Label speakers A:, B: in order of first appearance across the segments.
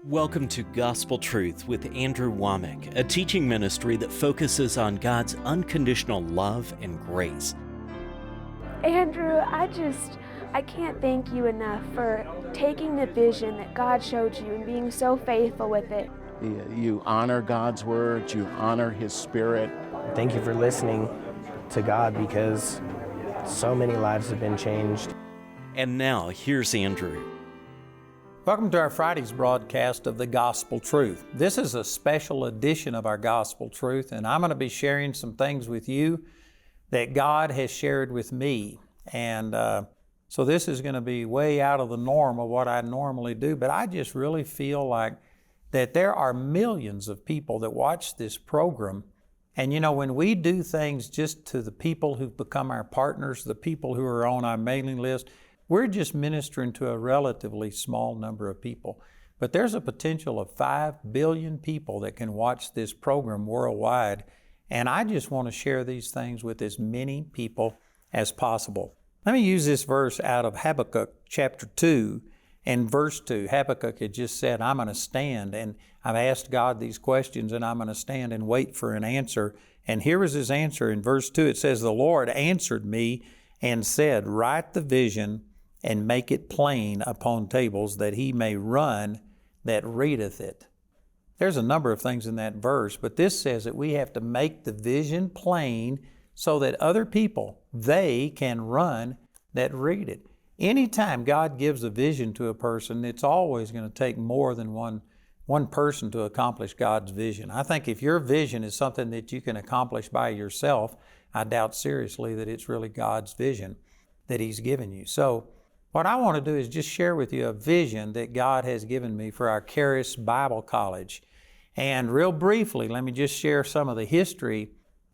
A: Welcome to Gospel Truth with Andrew Wommack, a teaching ministry that focuses on God's unconditional love and grace.
B: Andrew, I can't thank you enough for taking the vision that God showed you and being so faithful with it.
C: You honor God's words, you honor His Spirit.
D: Thank you for listening to God, because so many lives have been changed.
A: And now, here's Andrew.
E: Welcome to our Friday's broadcast of the Gospel Truth. This is a special edition of our Gospel Truth, and I'm going to be sharing some things with you that God has shared with me. And so this is going to be way out of the norm of what I normally do, but I just really feel like that there are millions of people that watch this program. And you know, when we do things just to the people who've become our partners, the people who are on our mailing list, we're just ministering to a relatively small number of people. But there's a potential of 5 billion people that can watch this program worldwide. And I just want to share these things with as many people as possible. Let me use this verse out of Habakkuk chapter 2 and verse 2. Habakkuk had just said, I'm going to stand, and I've asked God these questions, and I'm going to stand and wait for an answer. And here is his answer in verse 2. It says, the Lord answered me and said, write the vision and make it plain upon tables, that he may run that readeth it. There's a number of things in that verse, but this says that we have to make the vision plain so that other people, they can run that read it. Anytime God gives a vision to a person, it's always going to take more than one person to accomplish God's vision. I think if your vision is something that you can accomplish by yourself, I doubt seriously that it's really God's vision that He's given you. So what I want to do is just share with you a vision that God has given me for our Charis Bible College. And real briefly, let me just share some of the history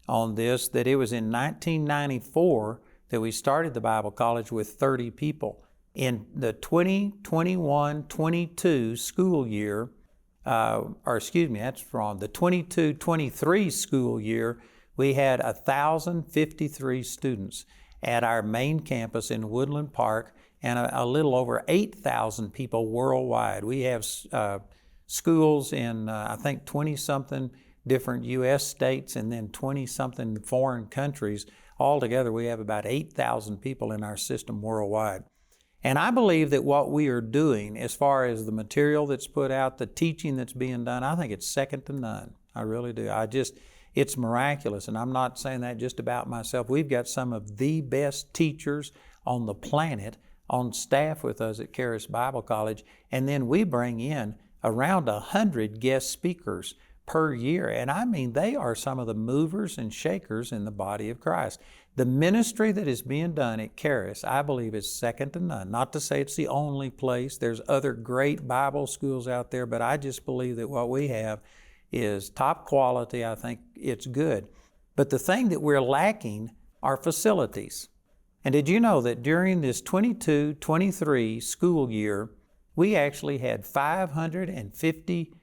E: on this, that it was in 1994 that we started the Bible College with 30 people. In the 2021-22 school year, the 22-23 school year, we had 1,053 students at our main campus in Woodland Park, and a little over 8,000 people worldwide. We have schools in, I think, 20-something different U.S. states and then 20-something foreign countries. Altogether, we have about 8,000 people in our system worldwide. And I believe that what we are doing, as far as the material that's put out, the teaching that's being done, I think it's second to none. I really do. It's miraculous, and I'm not saying that just about myself. We've got some of the best teachers on the planet on staff with us at Charis Bible College, and then we bring in around 100 guest speakers per year. And I mean, they are some of the movers and shakers in the body of Christ. The ministry that is being done at Charis, I believe, is second to none. Not to say it's the only place. There's other great Bible schools out there, but I just believe that what we have is top quality. I think it's good. But the thing that we're lacking are facilities. And did you know that during this 22-23 school year, we actually had 550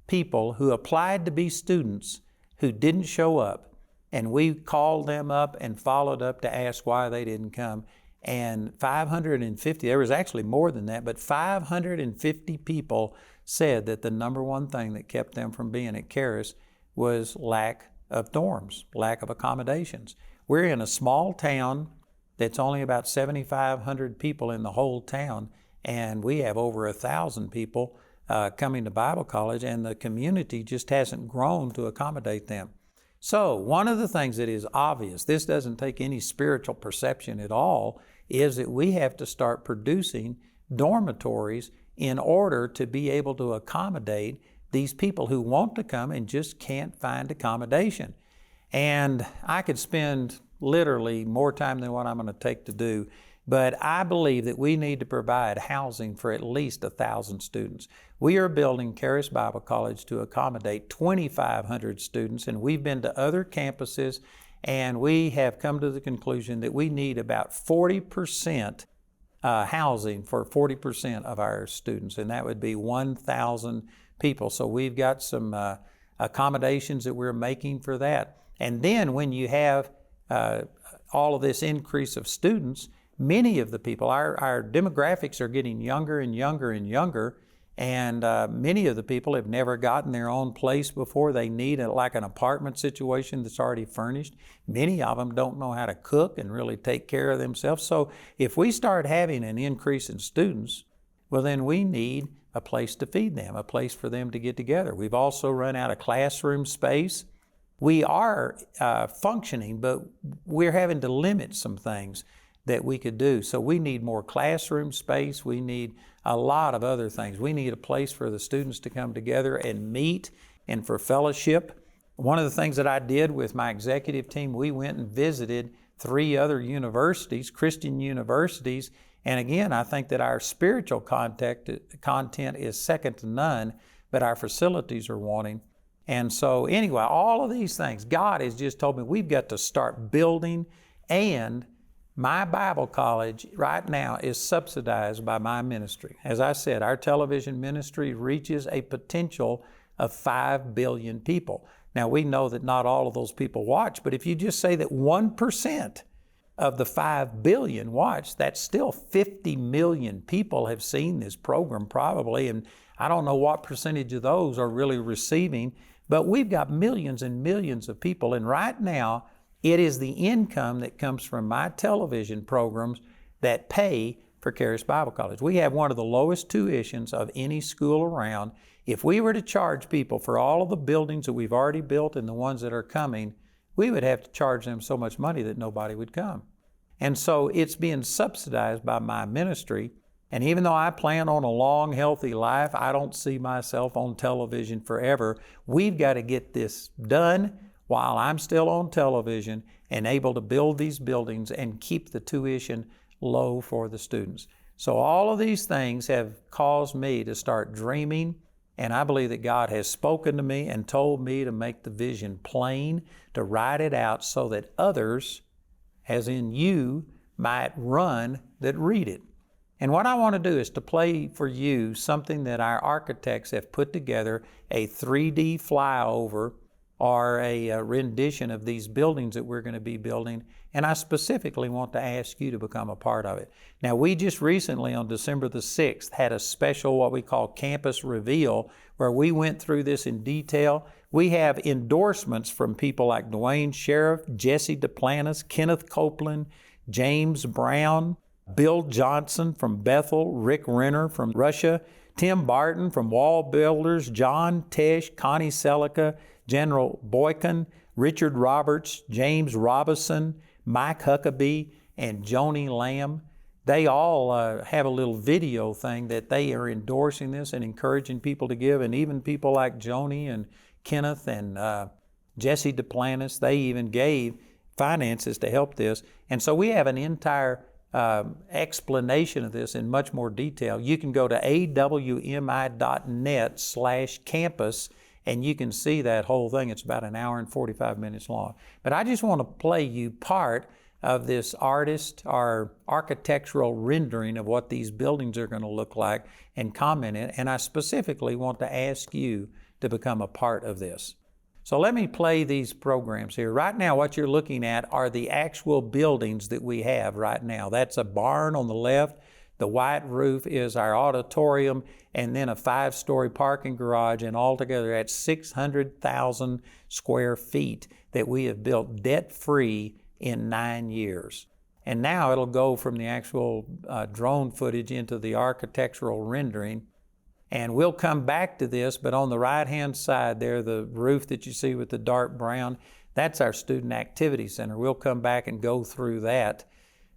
E: people who applied to be students who didn't show up. And we called them up and followed up to ask why they didn't come. And 550, there was actually more than that, but 550 people said that the number one thing that kept them from being at Charis was lack of dorms, lack of accommodations. We're in a small town that's only about 7,500 people in the whole town, and we have over 1,000 people coming to Bible college, and the community just hasn't grown to accommodate them. So one of the things that is obvious, this doesn't take any spiritual perception at all, is that we have to start producing dormitories in order to be able to accommodate these people who want to come and just can't find accommodation. And I could spend literally more time than what I'm going to take to do, but I believe that we need to provide housing for at least 1,000 students. We are building Charis Bible College to accommodate 2,500 students, and we've been to other campuses, and we have come to the conclusion that we need about 40% housing for 40% of our students, and that would be 1,000 people. So we've got some accommodations that we're making for that. And then when you have all of this increase of students, many of the people, our demographics are getting younger and younger and younger, And many of the people have never gotten their own place before. They need like an apartment situation that's already furnished. Many of them don't know how to cook and really take care of themselves. So if we start having an increase in students, well, then we need a place to feed them, a place for them to get together. We've also run out of classroom space. We are functioning, but we're having to limit some things that we could do. So we need more classroom space. We need a lot of other things. We need a place for the students to come together and meet and for fellowship. One of the things that I did with my executive team, we went and visited 3 other universities, Christian universities. And again, I think that our spiritual content is second to none, but our facilities are wanting. And so anyway, all of these things, God has just told me we've got to start building, and my Bible college right now is subsidized by my ministry. As I said, our television ministry reaches a potential of 5 billion people. Now we know that not all of those people watch, but if you just say that 1% of the 5 billion watch, that's still 50 million people have seen this program probably, and I don't know what percentage of those are really receiving, but we've got millions and millions of people, and right now, it is the income that comes from my television programs that pay for Charis Bible College. We have one of the lowest tuitions of any school around. If we were to charge people for all of the buildings that we've already built and the ones that are coming, we would have to charge them so much money that nobody would come. And so it's being subsidized by my ministry. And even though I plan on a long, healthy life, I don't see myself on television forever. We've got to get this done while I'm still on television and able to build these buildings and keep the tuition low for the students. So all of these things have caused me to start dreaming, and I believe that God has spoken to me and told me to make the vision plain, to write it out so that others, as in you, might run that read it. And what I want to do is to play for you something that our architects have put together, a 3D flyover or a rendition of these buildings that we're going to be building, and I specifically want to ask you to become a part of it. Now, we just recently on December the 6th had a special what we call campus reveal where we went through this in detail. We have endorsements from people like Dwayne Sheriff, Jesse Duplantis, Kenneth Copeland, James Brown, Bill Johnson from Bethel, Rick Renner from Russia, Tim Barton from Wall Builders, John Tesh, Connie Selica, General Boykin, Richard Roberts, James Robinson, Mike Huckabee, and Joni Lamb. They all have a little video thing that they are endorsing this and encouraging people to give, and even people like Joni and Kenneth and Jesse Duplantis, they even gave finances to help this. And so we have an entire explanation of this in much more detail. You can go to awmi.net/campus and you can see that whole thing. It's about an hour and 45 minutes long. But I just want to play you part of this artist or architectural rendering of what these buildings are going to look like and comment it. And I specifically want to ask you to become a part of this. So let me play these programs here. Right now, what you're looking at are the actual buildings that we have right now. That's a barn on the left. The white roof is our auditorium, and then a 5-story parking garage, and altogether that's 600,000 square feet that we have built debt-free in 9 years. And now it'll go from the actual drone footage into the architectural rendering. And we'll come back to this, but on the right-hand side there, the roof that you see with the dark brown, that's our Student Activity Center. We'll come back and go through that.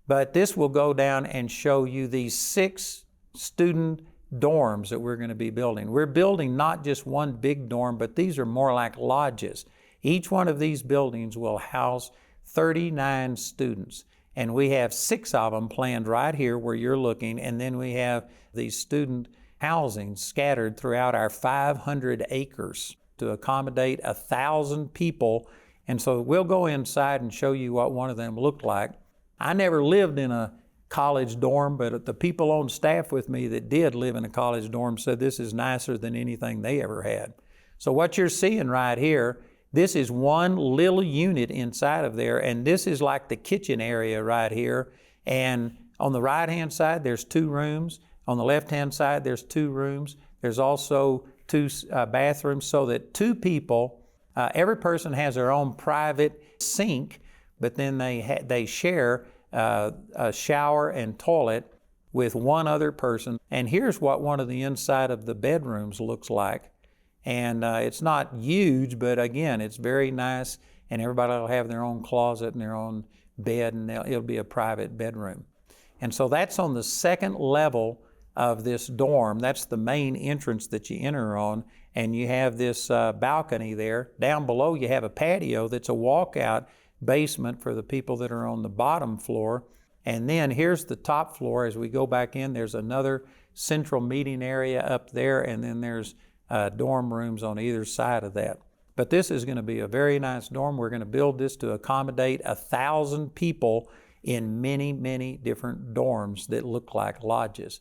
E: But this will go down and show you these 6 student dorms that we're going to be building. We're building not just one big dorm, but these are more like lodges. Each one of these buildings will house 39 students. And we have 6 of them planned right here where you're looking, and then we have these student housing scattered throughout our 500 acres to accommodate 1,000 people. And so we'll go inside and show you what one of them looked like. I never lived in a college dorm, but the people on staff with me that did live in a college dorm said this is nicer than anything they ever had. So what you're seeing right here, this is one little unit inside of there, and this is like the kitchen area right here. And on the right-hand side, there's 2 rooms. On the left-hand side, there's 2 rooms. There's also two bathrooms so that two people, every person has their own private sink, but then they share a shower and toilet with one other person. And here's what one of the inside of the bedrooms looks like. And it's not huge, but again, it's very nice, and everybody will have their own closet and their own bed, and it'll be a private bedroom. And so that's on the second level of this dorm. That's the main entrance that you enter on, and you have this balcony there. Down below you have a patio that's a walkout basement for the people that are on the bottom floor. And then here's the top floor. As we go back in, there's another central meeting area up there, and then there's dorm rooms on either side of that. But this is going to be a very nice dorm. We're going to build this to accommodate 1,000 people in many, many different dorms that look like lodges.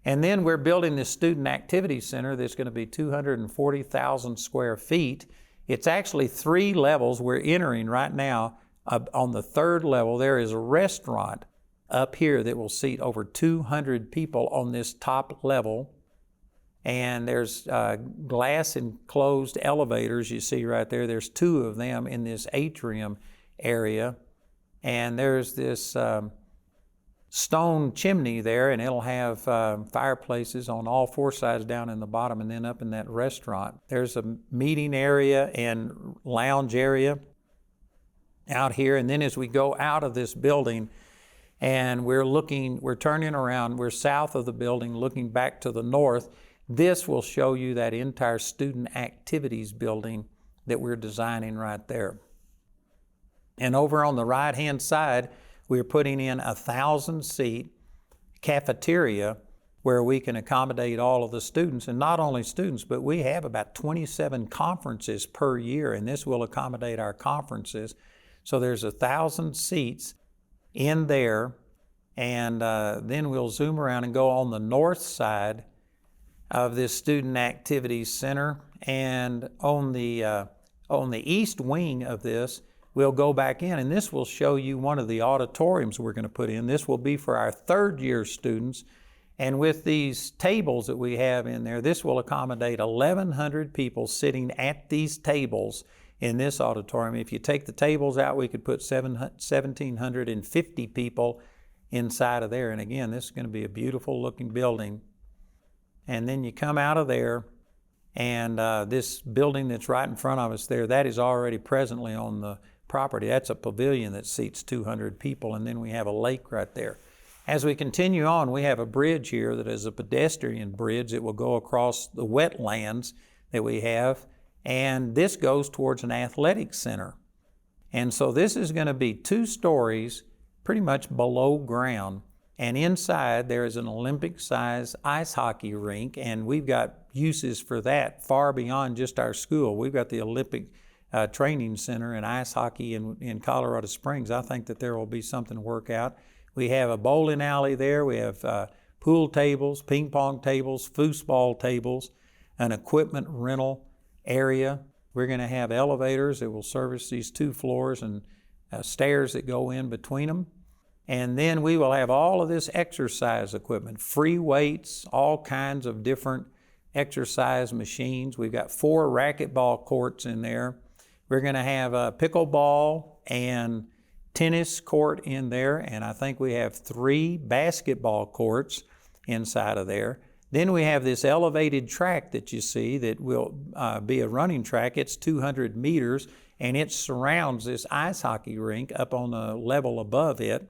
E: And then we're building this student activity center that's going to be 240,000 square feet. It's actually 3 levels. We're entering right now. On the 3rd level, there is a restaurant up here that will seat over 200 people on this top level. And there's glass enclosed elevators you see right there. There's 2 of them in this atrium area. And there's this stone chimney there, and it'll have fireplaces on all 4 sides down in the bottom and then up in that restaurant. There's a meeting area and lounge area out here. And then as we go out of this building and we're turning around, we're south of the building looking back to the north. This will show you that entire student activities building that we're designing right there. And over on the right-hand side, we're putting in a 1,000-seat cafeteria where we can accommodate all of the students. And not only students, but we have about 27 conferences per year, and this will accommodate our conferences. So there's 1,000 seats in there, and then we'll zoom around and go on the north side of this student activities center. And on the east wing of this, we'll go back in, and this will show you one of the auditoriums we're going to put in. This will be for our 3rd-year students. And with these tables that we have in there, this will accommodate 1,100 people sitting at these tables in this auditorium. If you take the tables out, we could put 1,750 people inside of there. And again, this is going to be a beautiful looking building. And then you come out of there, and this building that's right in front of us there, that is already presently on the property. That's a pavilion that seats 200 people, and then we have a lake right there. As we continue on, we have a bridge here that is a pedestrian bridge that will go across the wetlands that we have, and this goes towards an athletic center. And so this is going to be 2 stories pretty much below ground. And inside there is an Olympic-sized ice hockey rink, and we've got uses for that far beyond just our school. We've got the Olympic training center and ice hockey in Colorado Springs. I think that there will be something to work out. We have a bowling alley there. We have pool tables, ping pong tables, foosball tables, an equipment rental area. We're going to have elevators that will service these 2 floors and stairs that go in between them. And then we will have all of this exercise equipment, free weights, all kinds of different exercise machines. We've got 4 racquetball courts in there. We're going to have a pickleball and tennis court in there, and I think we have 3 basketball courts inside of there. Then we have this elevated track that you see that will be a running track. It's 200 meters, and it surrounds this ice hockey rink up on the level above it.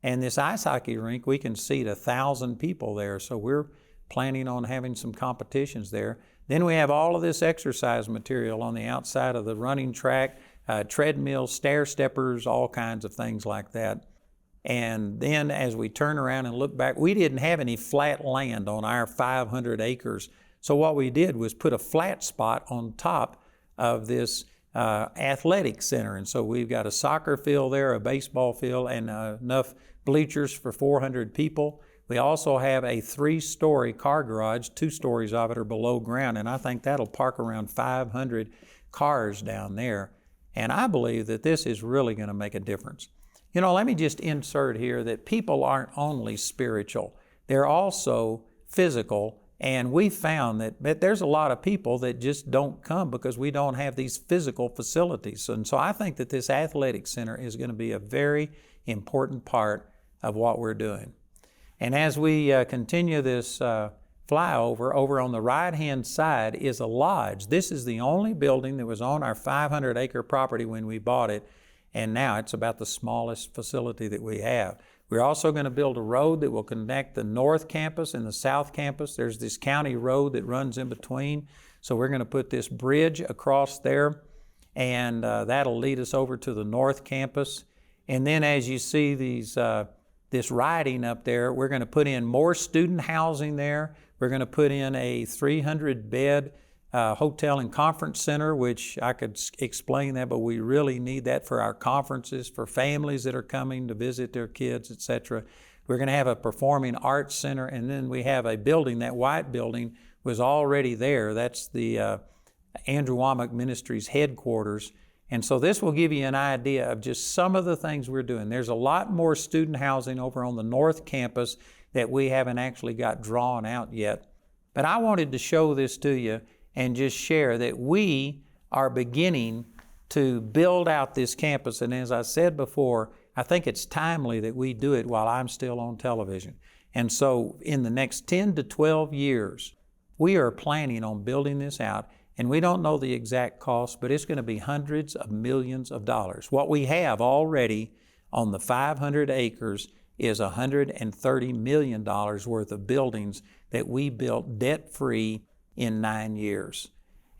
E: And this ice hockey rink, we can seat 1,000 people there, so we're planning on having some competitions there. Then we have all of this exercise material on the outside of the running track, treadmills, stair steppers, all kinds of things like that. And then as we turn around and look back, we didn't have any flat land on our 500 acres. So what we did was put a flat spot on top of this athletic center. And so we've got a soccer field there, a baseball field, and enough bleachers for 400 people. We also have a 3-story car garage. 2 stories of it are below ground, and I think that'll park around 500 cars down there. And I believe that this is really going to make a difference. You know, let me just insert here that people aren't only spiritual. They're also physical And we found that there's a lot of people that just don't come because we don't have these physical facilities. And so I think that this athletic center is going to be a very important part of what we're doing. And as we continue this flyover, over on the right-hand side is a lodge. This is the only building that was on our 500-acre property when we bought it, and now it's about the smallest facility that we have. We're also going to build a road that will connect the north campus and the south campus. There's this county road that runs in between. So we're going to put this bridge across there, and that'll lead us over to the north campus. And then as you see this writing up there, we're going to put in more student housing there. We're going to put in a 300-bed hotel and conference center, which I could explain that, but we really need that for our conferences, for families that are coming to visit their kids, etc. We're going to have a performing arts center, and then we have a building. That white building was already there. That's the Andrew Wommack Ministries headquarters. And so this will give you an idea of just some of the things we're doing. There's a lot more student housing over on the north campus that we haven't actually got drawn out yet. But I wanted to show this to you and just share that we are beginning to build out this campus. And as I said before, I think it's timely that we do it while I'm still on television. And so in the next 10 to 12 years, we are planning on building this out. And we don't know the exact cost, but it's going to be hundreds of millions of dollars. What we have already on the 500 acres is $130 million worth of buildings that we built debt-free in 9 years.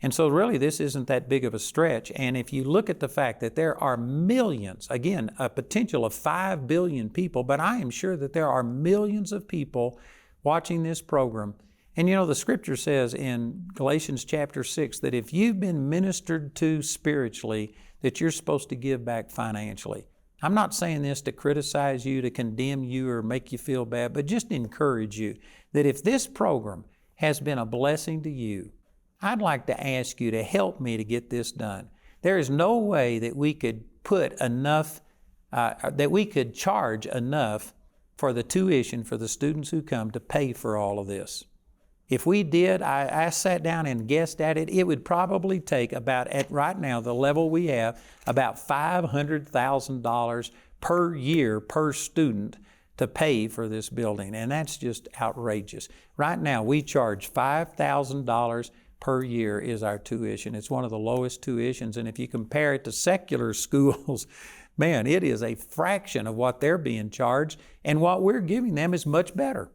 E: And so really this isn't that big of a stretch. And if you look at the fact that there are millions, again, a potential of 5 billion people, but I am sure that there are millions of people watching this program. And you know, the scripture says in Galatians chapter 6 that if you've been ministered to spiritually, that you're supposed to give back financially. I'm not saying this to criticize you, to condemn you, or make you feel bad, but just encourage you that if this program has been a blessing to you, I'd like to ask you to help me to get this done. There is no way that we could put enough, that we could charge enough for the tuition for the students who come to pay for all of this. If we did, I sat down and guessed at it, it would probably take about, at right now, the level we have, about $500,000 per year per student to pay for this building. And that's just outrageous. Right now, we charge $5,000 per year is our tuition. It's one of the lowest tuitions. And if you compare it to secular schools, man, it is a fraction of what they're being charged. And what we're giving them is much better.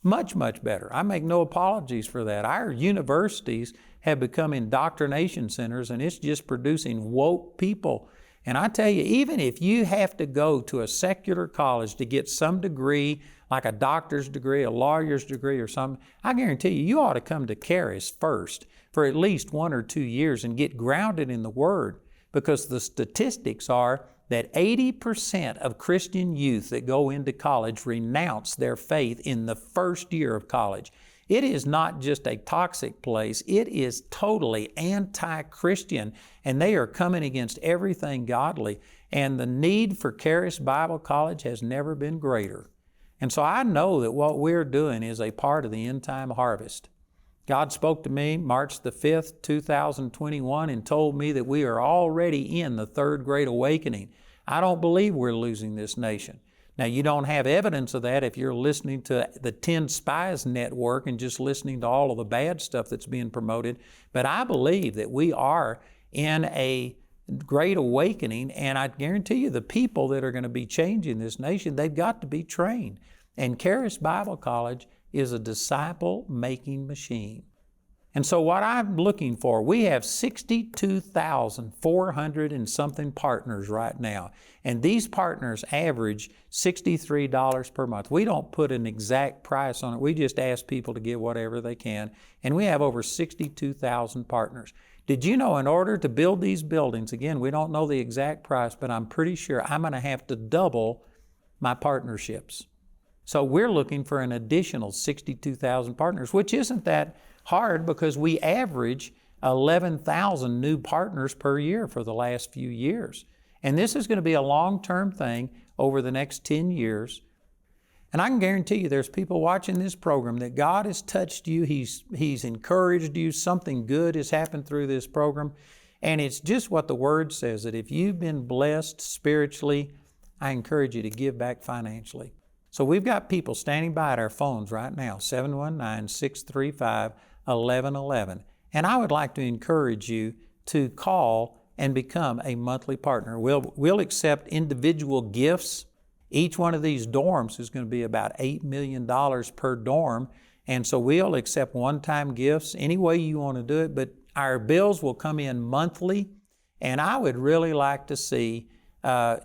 E: Much, much better. I make no apologies for that. Our universities have become indoctrination centers, and it's just producing woke people. And I tell you, even if you have to go to a secular college to get some degree, like a doctor's degree, a lawyer's degree or something, I guarantee you, you ought to come to Charis first for at least 1 or 2 years and get grounded in the Word, because the statistics are that 80% of Christian youth that go into college renounce their faith in the first year of college. It is not just a toxic place, it is totally anti-Christian, and they are coming against everything godly. And the need for Charis Bible College has never been greater. And so I know that what we're doing is a part of the end-time harvest. God spoke to me March the 5th, 2021, and told me that we are already in the third great awakening. I don't believe we're losing this nation. Now, you don't have evidence of that if you're listening to the 10 Spies Network and just listening to all of the bad stuff that's being promoted, but I believe that we are in a great awakening, and I guarantee you the people that are going to be changing this nation, they've got to be trained. And Charis Bible College is a disciple-making machine. And so what I'm looking for, we have 62,400 and something partners right now. And these partners average $63 per month. We don't put an exact price on it. We just ask people to give whatever they can. And we have over 62,000 partners. Did you know in order to build these buildings, again, we don't know the exact price, but I'm pretty sure I'm going to have to double my partnerships. So we're looking for an additional 62,000 partners, which isn't that hard because we average 11,000 new partners per year for the last few years. And this is going to be a long-term thing over the next 10 years. And I can guarantee you there's people watching this program that God has touched you, He's encouraged you, something good has happened through this program. And it's just what the Word says, that if you've been blessed spiritually, I encourage you to give back financially. So we've got people standing by at our phones right now, 719-635-1111. And I would like to encourage you to call and become a monthly partner. We'll accept individual gifts. Each one of these dorms is going to be about $8 million per dorm. And so we'll accept one-time gifts any way you want to do it, but our bills will come in monthly. And I would really like to see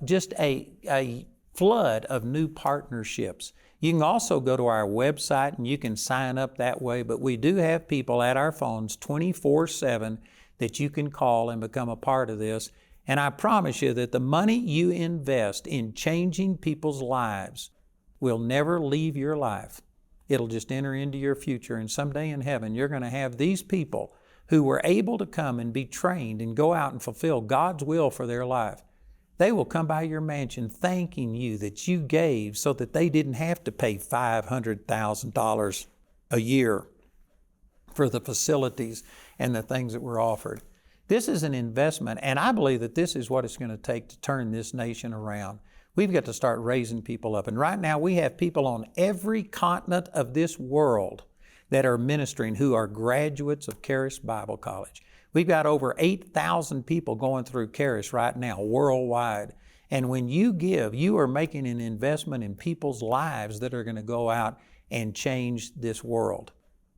E: just a flood of new partnerships. You can also go to our website and you can sign up that way, but we do have people at our phones 24/7 that you can call and become a part of this. And I promise you that the money you invest in changing people's lives will never leave your life. It'll just enter into your future, and someday in heaven you're going to have these people who were able to come and be trained and go out and fulfill God's will for their life. They will come by your mansion thanking you that you gave so that they didn't have to pay $500,000 a year for the facilities and the things that were offered. This is an investment, and I believe that this is what it's going to take to turn this nation around. We've got to start raising people up. And right now we have people on every continent of this world that are ministering who are graduates of Charis Bible College. We've got over 8,000 people going through Charis right now, worldwide. And when you give, you are making an investment in people's lives that are going to go out and change this world.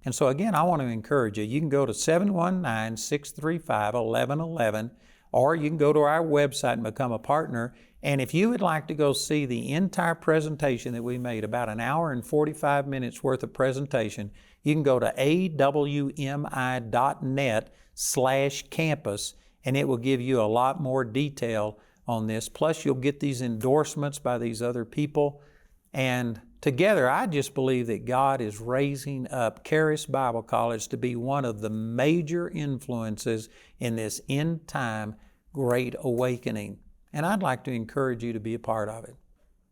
E: And so again, I want to encourage you. You can go to 719-635-1111, or you can go to our website and become a partner. And if you would like to go see the entire presentation that we made, about an hour and 45 minutes worth of presentation, you can go to awmi.net/campus, and it will give you a lot more detail on this. Plus, you'll get these endorsements by these other people. And together, I just believe that God is raising up Charis Bible College to be one of the major influences in this end time great awakening. And I'd like to encourage you to be a part of it.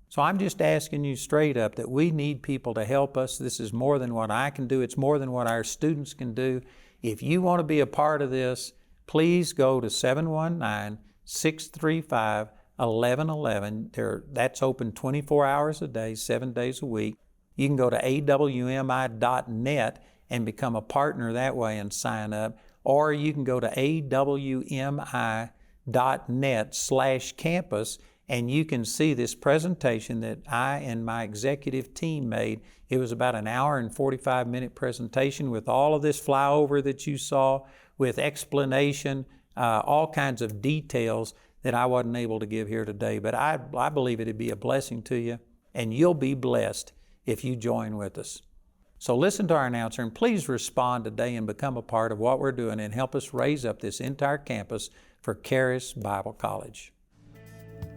E: So I'm just asking you straight up that we need people to help us. This is more than what I can do. It's more than what our students can do. If you want to be a part of this, please go to 719-635-1111. That's open 24 hours a day, 7 days a week. You can go to awmi.net and become a partner that way and sign up. Or you can go to awmi.net/campus, and you can see this presentation that I and my executive team made. It was about an hour and 45-minute presentation with all of this flyover that you saw, with explanation, all kinds of details that I wasn't able to give here today. But I believe it'd be a blessing to you, and you'll be blessed if you join with us. So listen to our announcer, and please respond today and become a part of what we're doing and help us raise up this entire campus for Charis Bible College.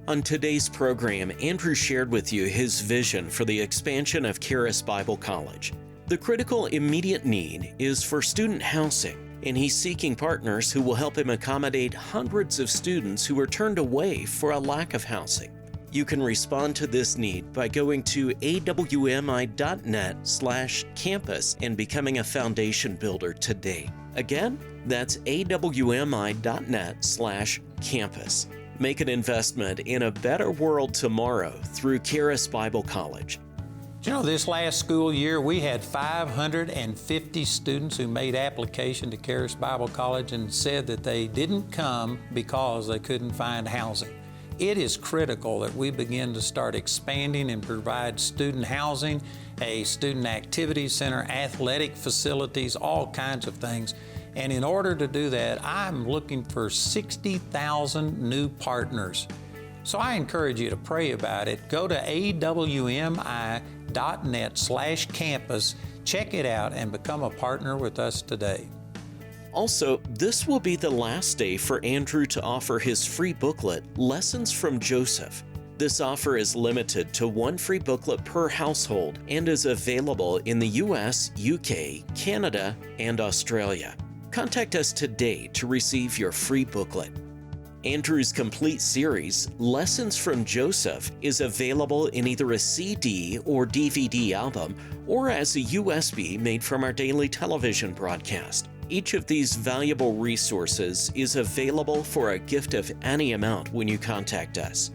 A: On today's program, Andrew shared with you his vision for the expansion of Charis Bible College. The critical immediate need is for student housing, and he's seeking partners who will help him accommodate hundreds of students who are turned away for a lack of housing. You can respond to this need by going to awmi.net/campus and becoming a foundation builder today. Again, that's awmi.net/campus. Make an investment in a better world tomorrow through Charis Bible College.
E: You know, this last school year, we had 550 students who made application to Charis Bible College and said that they didn't come because they couldn't find housing. It is critical that we begin to start expanding and provide student housing, a student activity center, athletic facilities, all kinds of things. And in order to do that, I'm looking for 60,000 new partners. So I encourage you to pray about it. Go to awmi.net/campus, check it out, and become a partner with us today.
A: Also, this will be the last day for Andrew to offer his free booklet, Lessons from Joseph. This offer is limited to one free booklet per household and is available in the US, UK, Canada, and Australia. Contact us today to receive your free booklet. Andrew's complete series, Lessons from Joseph, is available in either a CD or DVD album or as a USB made from our daily television broadcast. Each of these valuable resources is available for a gift of any amount when you contact us.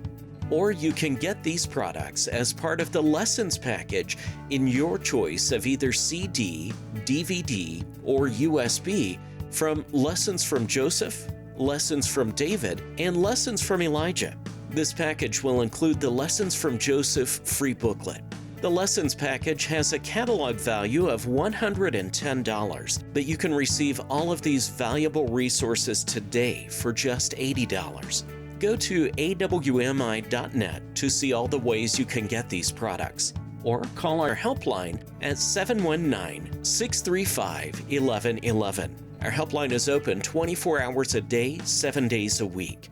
A: Or you can get these products as part of the lessons package in your choice of either CD, DVD, or USB from Lessons from Joseph, Lessons from David, and Lessons from Elijah. This package will include the Lessons from Joseph free booklet. The lessons package has a catalog value of $110, but you can receive all of these valuable resources today for just $80. Go to awmi.net to see all the ways you can get these products, or call our helpline at 719-635-1111. Our helpline is open 24 hours a day, 7 days a week.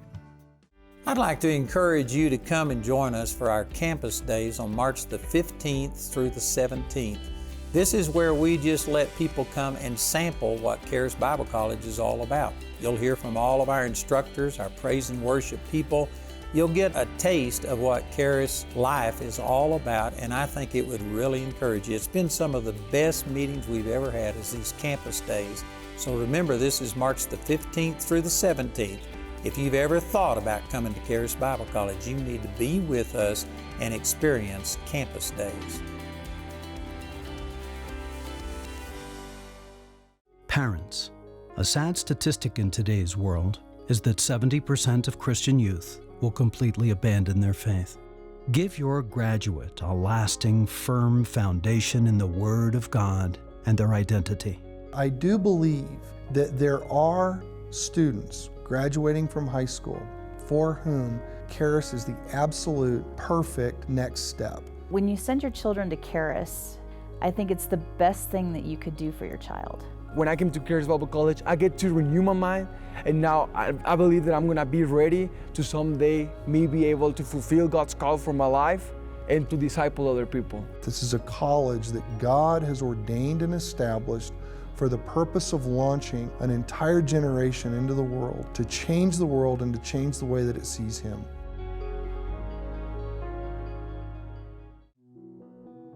E: I'd like to encourage you to come and join us for our campus days on March the 15th through the 17th. This is where we just let people come and sample what Charis Bible College is all about. You'll hear from all of our instructors, our praise and worship people. You'll get a taste of what Charis life is all about, and I think it would really encourage you. It's been some of the best meetings we've ever had is these campus days. So remember, this is March the 15th through the 17th. If you've ever thought about coming to Charis Bible College, you need to be with us and experience campus days.
F: Parents. A sad statistic in today's world is that 70% of Christian youth will completely abandon their faith. Give your graduate a lasting, firm foundation in the Word of God and their identity.
G: I do believe that there are students graduating from high school for whom Charis is the absolute perfect next step.
H: When you send your children to Charis, I think it's the best thing that you could do for your child.
I: When I came to Charis Bible College, I get to renew my mind, and now I believe that I'm gonna be ready to someday me be able to fulfill God's call for my life and to disciple other people.
G: This is a college that God has ordained and established for the purpose of launching an entire generation into the world, to change the world and to change the way that it sees Him.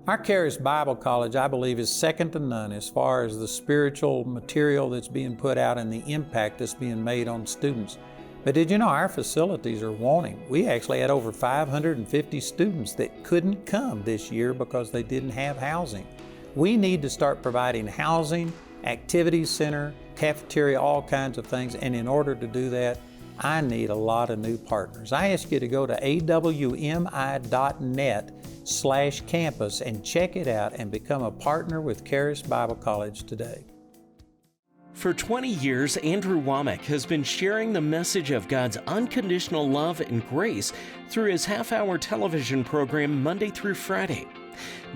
E: Our Charis Bible College, I believe, is second to none as far as the spiritual material that's being put out and the impact that's being made on students. But did you know our facilities are wanting? We actually had over 550 students that couldn't come this year because they didn't have housing. We need to start providing housing, activities center, cafeteria, all kinds of things, and in order to do that, I need a lot of new partners. I ask you to go to awmi.net/campus and check it out and become a partner with Charis Bible College today.
A: For 20 years, Andrew Wommack has been sharing the message of God's unconditional love and grace through his half-hour television program Monday through Friday.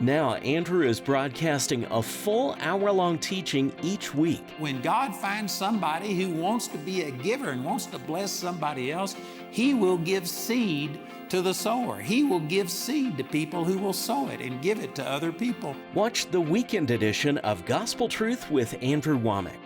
A: Now, Andrew is broadcasting a full hour-long teaching each week.
E: When God finds somebody who wants to be a giver and wants to bless somebody else, He will give seed to the sower. He will give seed to people who will sow it and give it to other people.
A: Watch the weekend edition of Gospel Truth with Andrew Wommack.